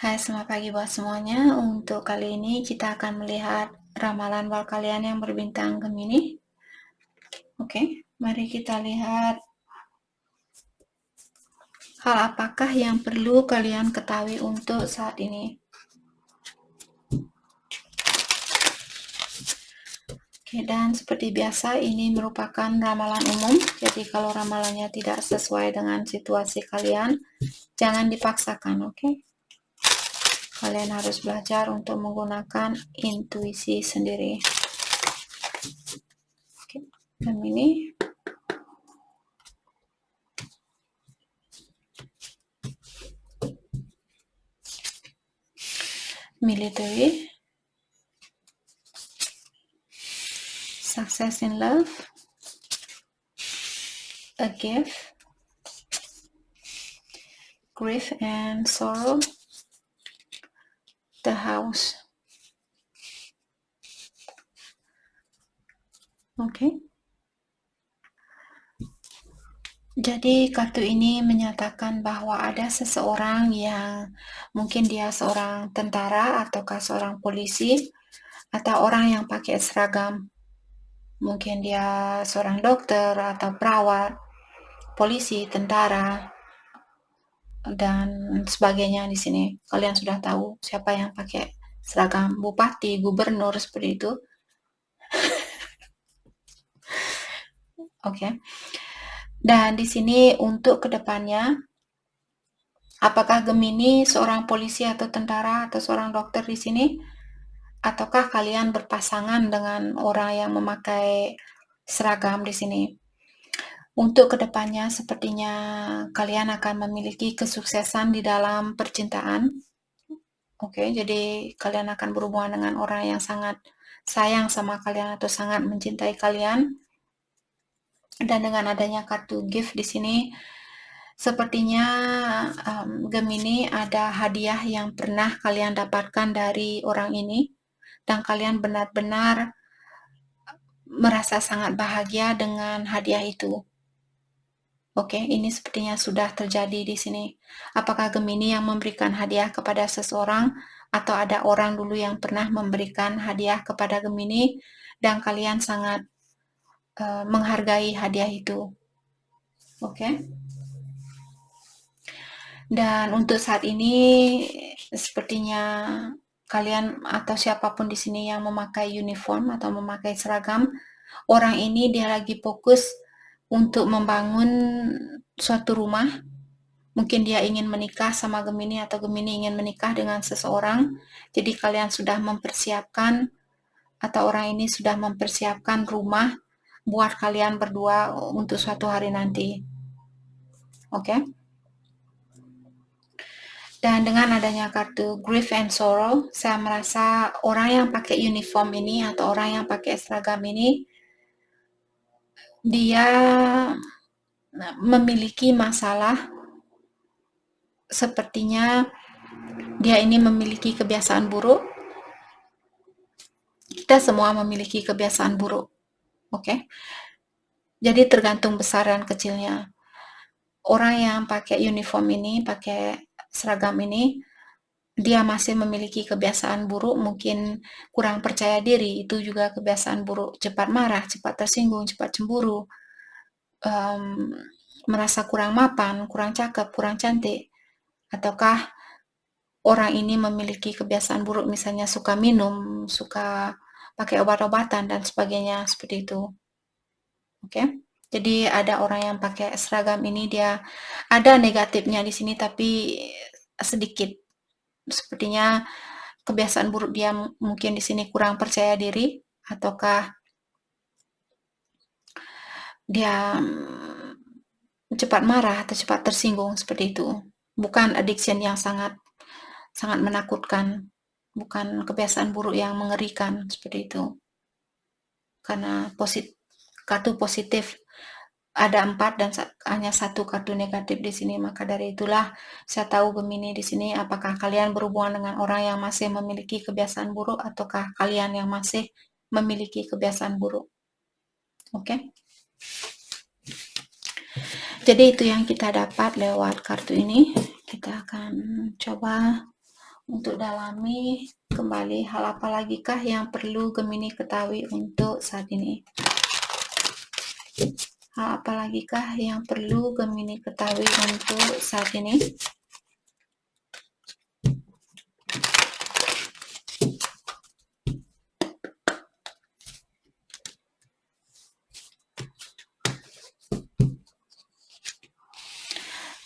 Hai, selamat pagi buat semuanya. Untuk kali ini kita akan melihat ramalan buat kalian yang berbintang Gemini. Oke, mari kita lihat hal apakah yang perlu kalian ketahui untuk saat ini. Oke, dan seperti biasa ini merupakan ramalan umum. Jadi kalau ramalannya tidak sesuai dengan situasi kalian, jangan dipaksakan, oke? Kalian harus belajar untuk menggunakan intuisi sendiri. Oke, Gemini. Military, success in love, a gift, grief and sorrow, the house. Oke. Jadi kartu ini menyatakan bahwa ada seseorang yang mungkin dia seorang tentara ataukah seorang polisi atau orang yang pakai seragam. Mungkin dia seorang dokter atau perawat, polisi, tentara, dan sebagainya di sini. Kalian sudah tahu siapa yang pakai seragam, bupati, gubernur, seperti itu. Oke. Dan di sini untuk kedepannya, apakah Gemini seorang polisi atau tentara atau seorang dokter di sini? Ataukah kalian berpasangan dengan orang yang memakai seragam di sini? Untuk kedepannya sepertinya kalian akan memiliki kesuksesan di dalam percintaan. Oke, jadi kalian akan berhubungan dengan orang yang sangat sayang sama kalian atau sangat mencintai kalian. Dan dengan adanya kartu gift di sini, sepertinya Gemini ada hadiah yang pernah kalian dapatkan dari orang ini, dan kalian benar-benar merasa sangat bahagia dengan hadiah itu. Oke, ini sepertinya sudah terjadi di sini. Apakah Gemini yang memberikan hadiah kepada seseorang, atau ada orang dulu yang pernah memberikan hadiah kepada Gemini, dan kalian sangat menghargai hadiah itu. Oke. Dan untuk saat ini, sepertinya kalian atau siapapun di sini yang memakai uniform atau memakai seragam, orang ini dia lagi fokus untuk membangun suatu rumah. Mungkin dia ingin menikah sama Gemini atau Gemini ingin menikah dengan seseorang. Jadi kalian sudah mempersiapkan atau orang ini sudah mempersiapkan rumah buat kalian berdua untuk suatu hari nanti. Oke? Dan dengan adanya kartu grief and sorrow, saya merasa orang yang pakai uniform ini atau orang yang pakai seragam ini, dia memiliki masalah. Sepertinya dia ini memiliki kebiasaan buruk. Kita semua memiliki kebiasaan buruk. Oke? Jadi tergantung besar dan kecilnya. Orang yang pakai uniform ini, pakai seragam ini, dia masih memiliki kebiasaan buruk, mungkin kurang percaya diri, itu juga kebiasaan buruk, cepat marah, cepat tersinggung, cepat cemburu, merasa kurang mapan, kurang cakep, kurang cantik, ataukah orang ini memiliki kebiasaan buruk, misalnya suka minum, suka pakai obat-obatan, dan sebagainya, seperti itu. Oke? Jadi ada orang yang pakai seragam ini, dia ada negatifnya di sini, tapi sedikit. Sepertinya kebiasaan buruk dia mungkin di sini kurang percaya diri, ataukah dia cepat marah atau cepat tersinggung, seperti itu. Bukan addiction yang sangat menakutkan, bukan kebiasaan buruk yang mengerikan, seperti itu. Karena kartu positif ada 4 dan hanya 1 kartu negatif di sini, maka dari itulah saya tahu Gemini di sini apakah kalian berhubungan dengan orang yang masih memiliki kebiasaan buruk ataukah kalian yang masih memiliki kebiasaan buruk. Oke? Jadi itu yang kita dapat lewat kartu ini. Kita akan coba untuk dalami kembali hal apa lagikah yang perlu Gemini ketahui untuk saat ini. Hal apa lagikah yang perlu Gemini ketahui untuk saat ini?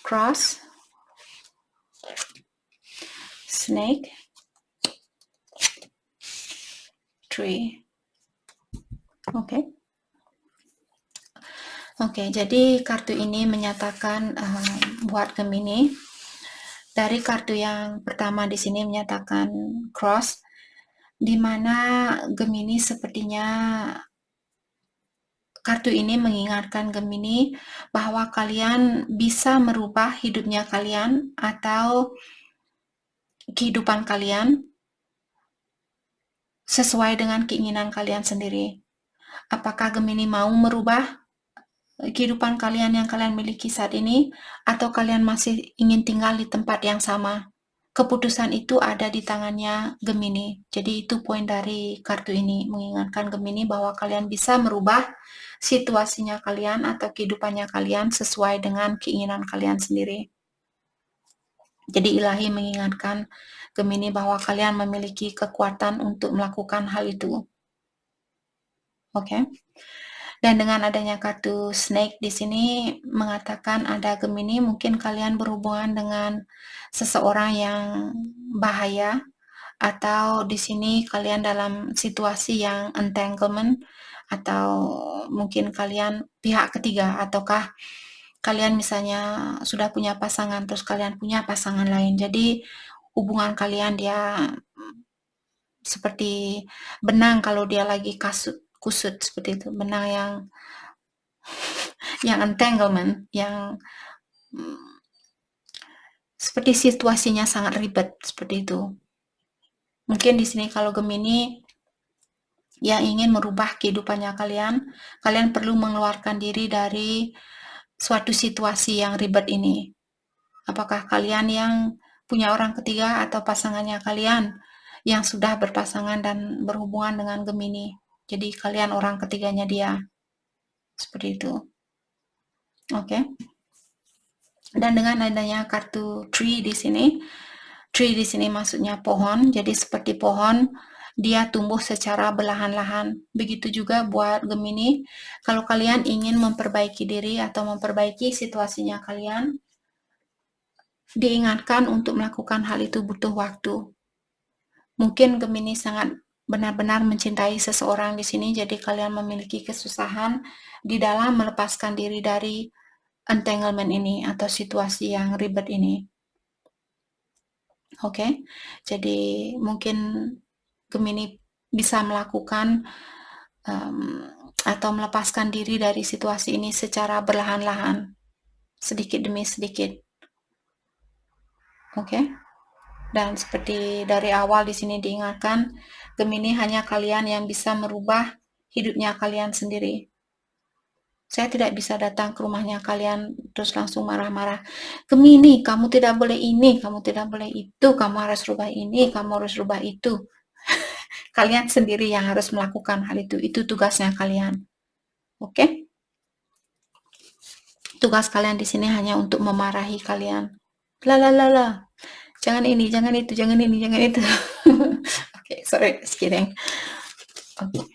Cross, snake, tree. Oke. Oke, jadi kartu ini menyatakan buat Gemini. Dari kartu yang pertama di sini menyatakan cross, di mana Gemini sepertinya kartu ini mengingatkan Gemini bahwa kalian bisa merubah hidupnya kalian atau kehidupan kalian sesuai dengan keinginan kalian sendiri. Apakah Gemini mau merubah kehidupan kalian yang kalian miliki saat ini, atau kalian masih ingin tinggal di tempat yang sama? Keputusan itu ada di tangannya Gemini. Jadi itu poin dari kartu ini, mengingatkan Gemini bahwa kalian bisa merubah situasinya kalian atau kehidupannya kalian sesuai dengan keinginan kalian sendiri. Jadi ilahi mengingatkan Gemini bahwa kalian memiliki kekuatan untuk melakukan hal itu. Oke. Dan dengan adanya kartu snake di sini mengatakan ada Gemini, mungkin kalian berhubungan dengan seseorang yang bahaya, atau di sini kalian dalam situasi yang entanglement, atau mungkin kalian pihak ketiga, ataukah kalian misalnya sudah punya pasangan terus kalian punya pasangan lain. Jadi hubungan kalian dia seperti benang kalau dia lagi kusut seperti itu, benang yang entanglement, yang seperti situasinya sangat ribet seperti itu. Mungkin di sini kalau Gemini yang ingin merubah kehidupannya kalian perlu mengeluarkan diri dari suatu situasi yang ribet ini. Apakah kalian yang punya orang ketiga atau pasangannya kalian yang sudah berpasangan dan berhubungan dengan Gemini. Jadi kalian orang ketiganya dia. Seperti itu. Oke. Dan dengan adanya kartu tree di sini maksudnya pohon. Jadi seperti pohon, dia tumbuh secara belahan-lahan. Begitu juga buat Gemini, kalau kalian ingin memperbaiki diri atau memperbaiki situasinya kalian, diingatkan untuk melakukan hal itu butuh waktu. Mungkin Gemini sangat benar-benar mencintai seseorang di sini, jadi kalian memiliki kesusahan di dalam melepaskan diri dari entanglement ini atau situasi yang ribet ini. Oke, jadi mungkin Gemini bisa melakukan atau melepaskan diri dari situasi ini secara berlahan-lahan, sedikit demi sedikit. Oke, dan seperti dari awal di sini diingatkan, Gemini hanya kalian yang bisa merubah hidupnya kalian sendiri. Saya tidak bisa datang ke rumahnya kalian terus langsung marah-marah. Gemini, kamu tidak boleh ini, kamu tidak boleh itu, kamu harus rubah ini, kamu harus rubah itu. Kalian sendiri yang harus melakukan hal itu. Itu tugasnya kalian. Oke? Tugas kalian di sini hanya untuk memarahi kalian. La. Jangan ini, jangan itu, jangan ini, jangan itu. Oke, sorry, just kidding. Oke.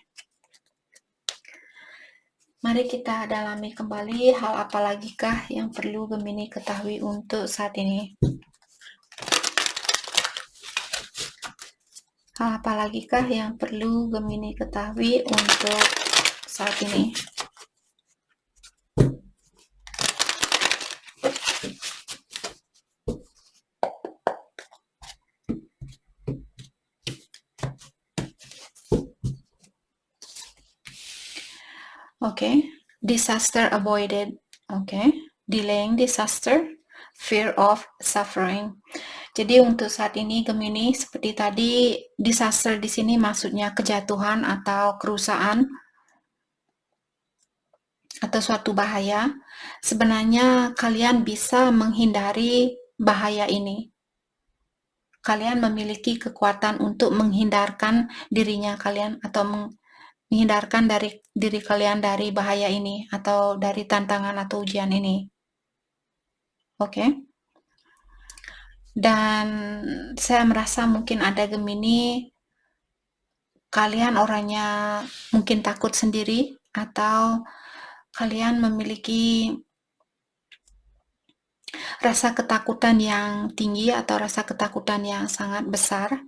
Mari kita dalami kembali hal apa lagikah yang perlu Gemini ketahui untuk saat ini. Hal apa lagikah yang perlu Gemini ketahui untuk saat ini. Okay, disaster avoided. Okay, delaying disaster, fear of suffering. Jadi untuk saat ini Gemini seperti tadi, disaster di sini maksudnya kejatuhan atau kerusakan atau suatu bahaya. Sebenarnya kalian bisa menghindari bahaya ini. kalian memiliki kekuatan untuk menghindarkan dirinya kalian atau menghindarkan dari diri kalian dari bahaya ini atau dari tantangan atau ujian ini. Oke. Dan saya merasa mungkin ada Gemini, kalian orangnya mungkin takut sendiri atau kalian memiliki rasa ketakutan yang tinggi atau rasa ketakutan yang sangat besar.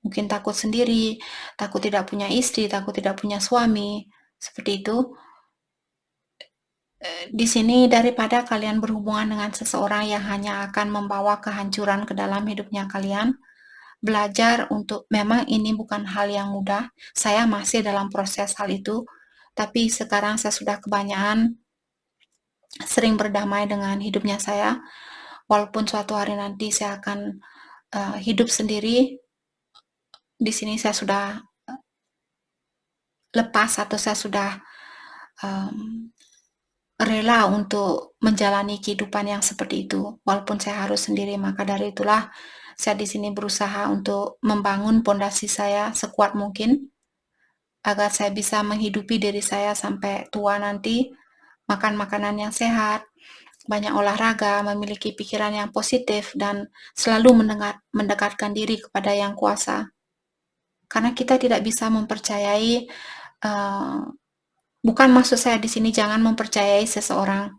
Mungkin takut sendiri, takut tidak punya istri, takut tidak punya suami, seperti itu. Di sini daripada kalian berhubungan dengan seseorang yang hanya akan membawa kehancuran ke dalam hidupnya kalian, belajar untuk memang ini bukan hal yang mudah. Saya masih dalam proses hal itu, tapi sekarang saya sudah kebanyakan sering berdamai dengan hidupnya saya. Walaupun suatu hari nanti saya akan hidup sendiri, di sini saya sudah lepas atau saya sudah rela untuk menjalani kehidupan yang seperti itu. Walaupun saya harus sendiri, maka dari itulah saya di sini berusaha untuk membangun pondasi saya sekuat mungkin agar saya bisa menghidupi diri saya sampai tua nanti, makan makanan yang sehat, banyak olahraga, memiliki pikiran yang positif, dan selalu mendekatkan diri kepada Yang Kuasa. Karena kita tidak bisa mempercayai, bukan maksud saya di sini jangan mempercayai seseorang.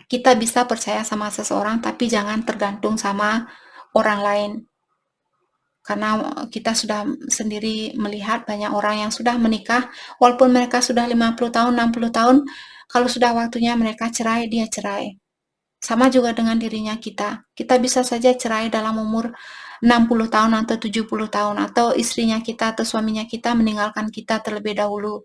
Kita bisa percaya sama seseorang, tapi jangan tergantung sama orang lain. Karena kita sudah sendiri melihat banyak orang yang sudah menikah, walaupun mereka sudah 50 tahun, 60 tahun, kalau sudah waktunya mereka cerai, dia cerai. Sama juga dengan dirinya kita. Kita bisa saja cerai dalam umur 60 tahun atau 70 tahun, atau istrinya kita atau suaminya kita meninggalkan kita terlebih dahulu.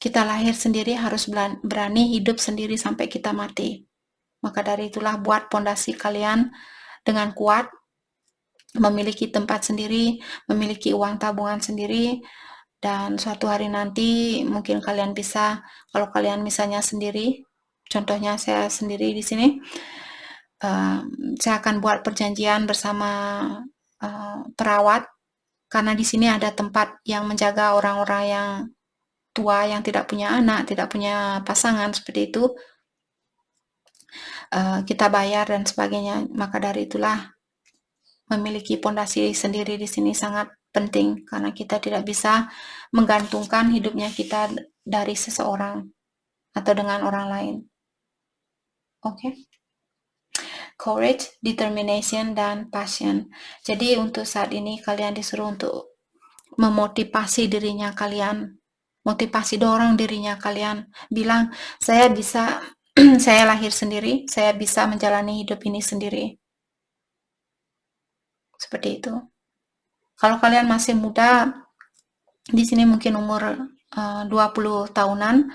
Kita lahir sendiri harus berani hidup sendiri sampai kita mati. Maka dari itulah buat pondasi kalian dengan kuat, memiliki tempat sendiri, memiliki uang tabungan sendiri, dan suatu hari nanti mungkin kalian bisa, kalau kalian misalnya sendiri, contohnya saya sendiri di sini, saya akan buat perjanjian bersama perawat, karena di sini ada tempat yang menjaga orang-orang yang tua, yang tidak punya anak, tidak punya pasangan, seperti itu. Kita bayar dan sebagainya. Maka dari itulah memiliki pondasi sendiri di sini sangat penting, karena kita tidak bisa menggantungkan hidupnya kita dari seseorang atau dengan orang lain. Oke. Courage, determination, dan passion. Jadi untuk saat ini kalian disuruh untuk memotivasi dirinya kalian, motivasi dorong dirinya kalian, bilang saya bisa, saya lahir sendiri, saya bisa menjalani hidup ini sendiri. Seperti itu. Kalau kalian masih muda, di sini mungkin umur 20 tahunan,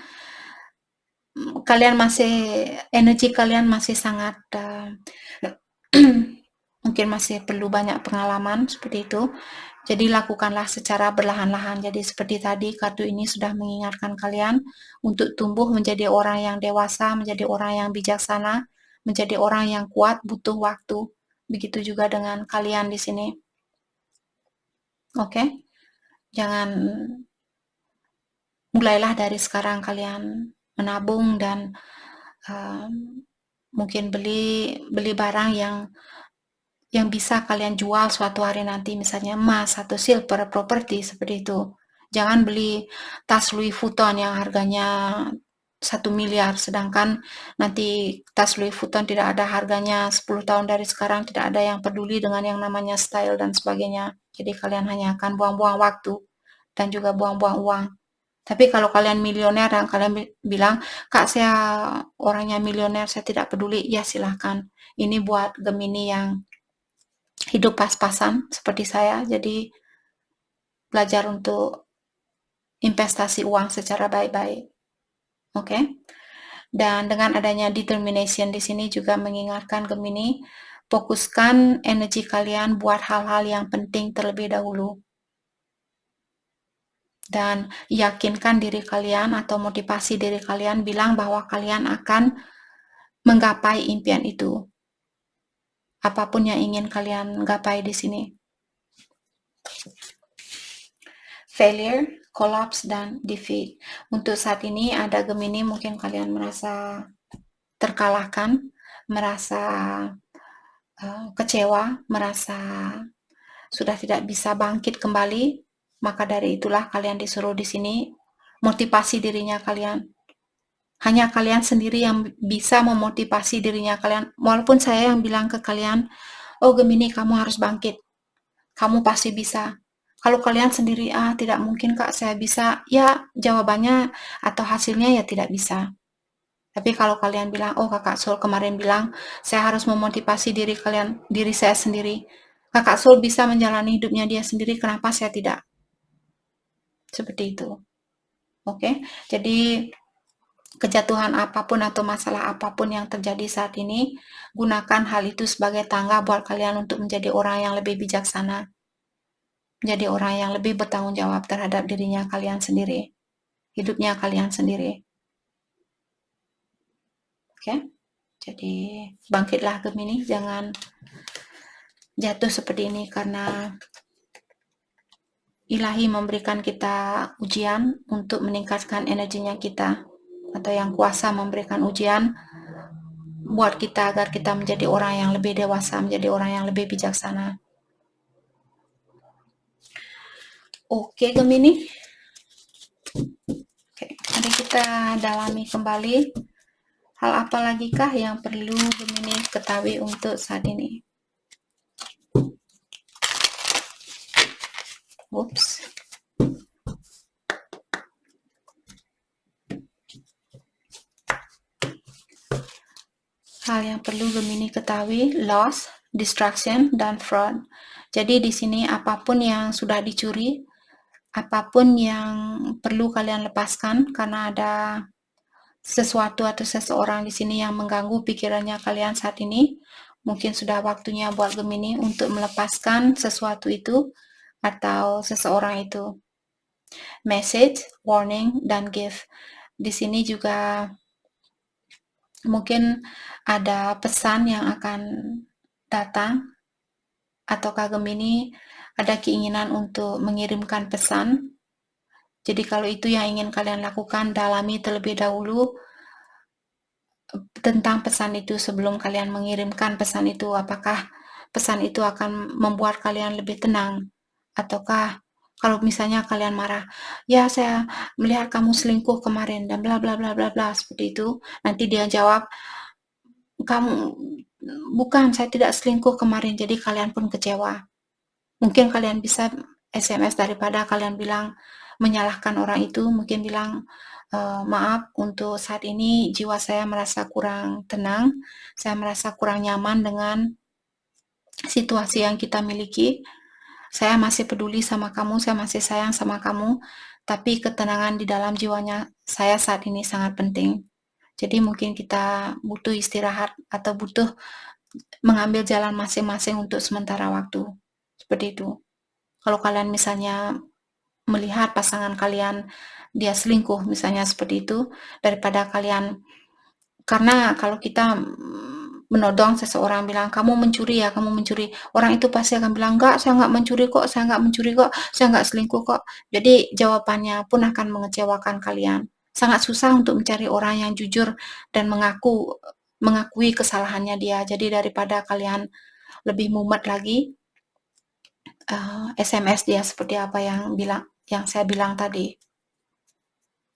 kalian masih, energi kalian masih sangat mungkin masih perlu banyak pengalaman seperti itu. Jadi lakukanlah secara perlahan-lahan. Jadi seperti tadi, kartu ini sudah mengingatkan kalian untuk tumbuh menjadi orang yang dewasa, menjadi orang yang bijaksana, menjadi orang yang kuat, butuh waktu. Begitu juga dengan kalian di sini. Oke? Jangan, mulailah dari sekarang kalian menabung dan mungkin beli barang yang bisa kalian jual suatu hari nanti, misalnya emas atau silver, properti, seperti itu. Jangan beli tas Louis Vuitton yang harganya 1 miliar, sedangkan nanti tas Louis Vuitton tidak ada harganya 10 tahun dari sekarang, tidak ada yang peduli dengan yang namanya style dan sebagainya. Jadi kalian hanya akan buang-buang waktu dan juga buang-buang uang. Tapi kalau kalian milioner dan kalian bilang, Kak saya orangnya milioner, saya tidak peduli, ya silahkan. Ini buat Gemini yang hidup pas-pasan seperti saya, jadi belajar untuk investasi uang secara baik-baik. Oke? Dan dengan adanya determination di sini juga mengingatkan Gemini, fokuskan energi kalian buat hal-hal yang penting terlebih dahulu. Dan yakinkan diri kalian atau motivasi diri kalian, bilang bahwa kalian akan menggapai impian itu. apapun yang ingin kalian gapai di sini. Failure, collapse, dan defeat. Untuk saat ini ada Gemini, mungkin kalian merasa terkalahkan, merasa kecewa, merasa sudah tidak bisa bangkit kembali. Maka dari itulah kalian disuruh di sini motivasi dirinya kalian. Hanya kalian sendiri yang bisa memotivasi dirinya kalian. Walaupun saya yang bilang ke kalian, oh Gemini, kamu harus bangkit. Kamu pasti bisa. Kalau kalian sendiri, tidak mungkin Kak, saya bisa. Ya, jawabannya atau hasilnya ya tidak bisa. Tapi kalau kalian bilang, oh Kakak Sul kemarin bilang, saya harus memotivasi diri saya sendiri. Kakak Sul bisa menjalani hidupnya dia sendiri, kenapa saya tidak? Seperti itu. Oke, jadi kejatuhan apapun atau masalah apapun yang terjadi saat ini, gunakan hal itu sebagai tangga buat kalian untuk menjadi orang yang lebih bijaksana. Menjadi orang yang lebih bertanggung jawab terhadap dirinya kalian sendiri. Hidupnya kalian sendiri. Oke? Jadi, bangkitlah Gemini, jangan jatuh seperti ini karena Ilahi memberikan kita ujian untuk meningkatkan energinya kita, atau yang kuasa memberikan ujian buat kita agar kita menjadi orang yang lebih dewasa, menjadi orang yang lebih bijaksana. Oke Gemini. Oke, mari kita dalami kembali. Hal apa lagi kah yang perlu Gemini ketahui untuk saat ini? Oops. Hal yang perlu Gemini ketahui, loss, distraction, dan fraud. Jadi di sini apapun yang sudah dicuri, apapun yang perlu kalian lepaskan karena ada sesuatu atau seseorang di sini yang mengganggu pikirannya kalian saat ini, mungkin sudah waktunya buat Gemini untuk melepaskan sesuatu itu atau seseorang itu. Message, warning, dan gift. Di sini juga mungkin ada pesan yang akan datang, ataukah Gemini ada keinginan untuk mengirimkan pesan. Jadi kalau itu yang ingin kalian lakukan, dalami terlebih dahulu tentang pesan itu sebelum kalian mengirimkan pesan itu. Apakah pesan itu akan membuat kalian lebih tenang? Ataukah kalau misalnya kalian marah, ya saya melihat kamu selingkuh kemarin dan bla bla bla bla bla seperti itu, nanti dia jawab, kamu bukan, saya tidak selingkuh kemarin, jadi kalian pun kecewa. Mungkin kalian bisa SMS daripada kalian bilang menyalahkan orang itu, mungkin bilang, maaf untuk saat ini jiwa saya merasa kurang tenang, saya merasa kurang nyaman dengan situasi yang kita miliki. Saya masih peduli sama kamu, saya masih sayang sama kamu, tapi ketenangan di dalam jiwanya saya saat ini sangat penting. Jadi mungkin kita butuh istirahat atau butuh mengambil jalan masing-masing untuk sementara waktu. Seperti itu. Kalau kalian misalnya melihat pasangan kalian dia selingkuh misalnya seperti itu, daripada kalian, karena kalau kita menodong seseorang bilang kamu mencuri ya, kamu mencuri, orang itu pasti akan bilang enggak, saya enggak mencuri kok, saya enggak mencuri kok, saya enggak selingkuh kok. Jadi jawabannya pun akan mengecewakan kalian. Sangat susah untuk mencari orang yang jujur dan mengakui kesalahannya dia. Jadi daripada kalian lebih mumet lagi, SMS dia seperti apa yang saya bilang tadi.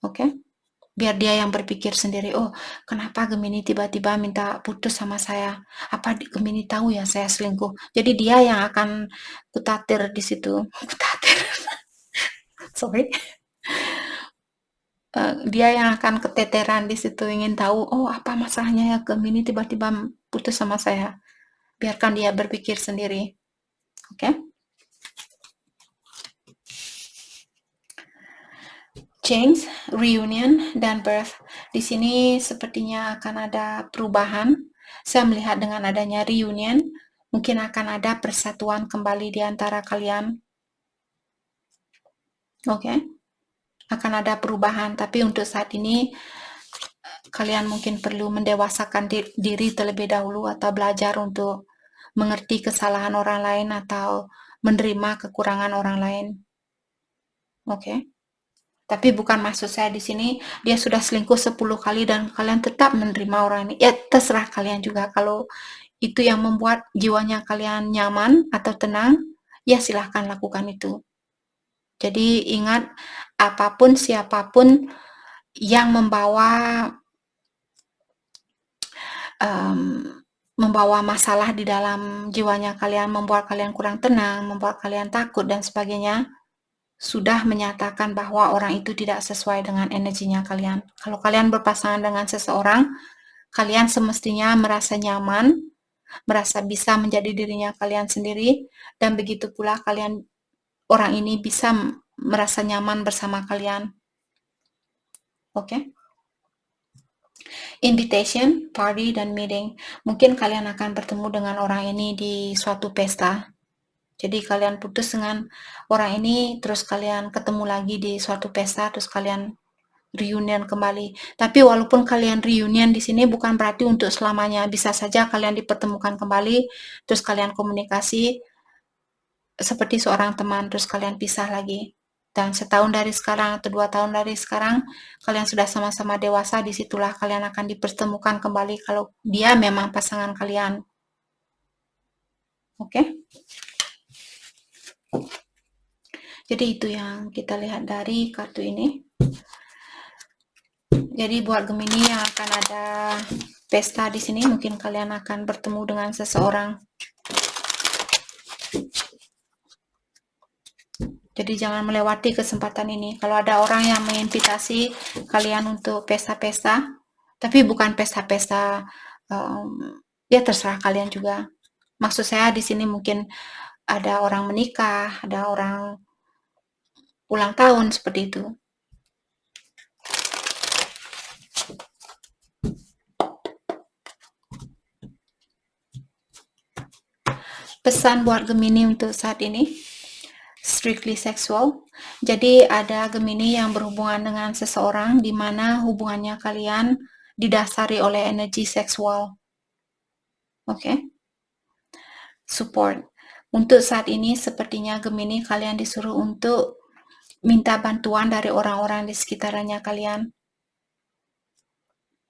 Oke? Biar dia yang berpikir sendiri, oh kenapa Gemini tiba-tiba minta putus sama saya? Apa Gemini tahu ya saya selingkuh? Jadi dia yang akan kutatir di situ. Kutatir. Sorry. Dia yang akan keteteran di situ, ingin tahu, oh apa masalahnya ya Gemini tiba-tiba putus sama saya. Biarkan dia berpikir sendiri. Oke? Change, reunion, dan birth. Di sini sepertinya akan ada perubahan. Saya melihat dengan adanya reunion, mungkin akan ada persatuan kembali di antara kalian. Oke? Akan ada perubahan, tapi untuk saat ini kalian mungkin perlu mendewasakan diri terlebih dahulu atau belajar untuk mengerti kesalahan orang lain atau menerima kekurangan orang lain. Oke. Tapi bukan maksud saya di sini dia sudah selingkuh 10 kali dan kalian tetap menerima orang ini. Ya terserah kalian juga, kalau itu yang membuat jiwanya kalian nyaman atau tenang, ya silahkan lakukan itu. Jadi ingat, apapun siapapun yang membawa masalah di dalam jiwanya kalian, membuat kalian kurang tenang, membuat kalian takut dan sebagainya, sudah menyatakan bahwa orang itu tidak sesuai dengan energinya kalian. Kalau kalian berpasangan dengan seseorang, kalian semestinya merasa nyaman, merasa bisa menjadi dirinya kalian sendiri, dan begitu pula orang ini bisa merasa nyaman bersama kalian. Oke? Invitation, party, dan meeting. Mungkin kalian akan bertemu dengan orang ini di suatu pesta. Jadi kalian putus dengan orang ini, terus kalian ketemu lagi di suatu pesta, terus kalian reunion kembali. Tapi walaupun kalian reunion di sini bukan berarti untuk selamanya. Bisa saja kalian dipertemukan kembali, terus kalian komunikasi seperti seorang teman, terus kalian pisah lagi. Dan setahun dari sekarang atau 2 tahun dari sekarang, kalian sudah sama-sama dewasa, disitulah kalian akan dipertemukan kembali kalau dia memang pasangan kalian. Oke? Jadi itu yang kita lihat dari kartu ini. Jadi buat Gemini yang akan ada pesta di sini, mungkin kalian akan bertemu dengan seseorang. Jadi jangan melewati kesempatan ini. Kalau ada orang yang menginvitasi kalian untuk pesta-pesta, tapi bukan pesta-pesta, ya terserah kalian juga. Maksud saya di sini mungkin ada orang menikah, ada orang ulang tahun, seperti itu. Pesan buat Gemini untuk saat ini, strictly sexual. Jadi ada Gemini yang berhubungan dengan seseorang di mana hubungannya kalian didasari oleh energi seksual. Oke? Support. Untuk saat ini sepertinya Gemini kalian disuruh untuk minta bantuan dari orang-orang di sekitarnya kalian.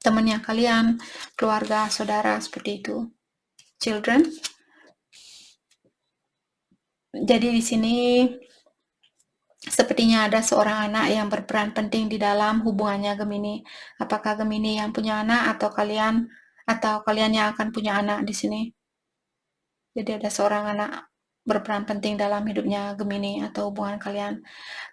Temannya kalian, keluarga, saudara, seperti itu. Children. Jadi di sini sepertinya ada seorang anak yang berperan penting di dalam hubungannya Gemini. Apakah Gemini yang punya anak atau kalian yang akan punya anak di sini? Jadi ada seorang anak berperan penting dalam hidupnya Gemini atau hubungan kalian.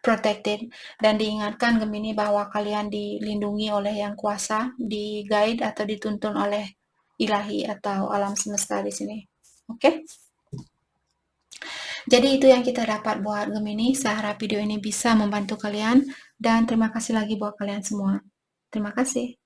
Protected, dan diingatkan Gemini bahwa kalian dilindungi oleh Yang Kuasa, di-guide atau dituntun oleh ilahi atau alam semesta di sini. Oke? Jadi itu yang kita dapat buat Gemini. Saya harap video ini bisa membantu kalian, dan terima kasih lagi buat kalian semua. Terima kasih.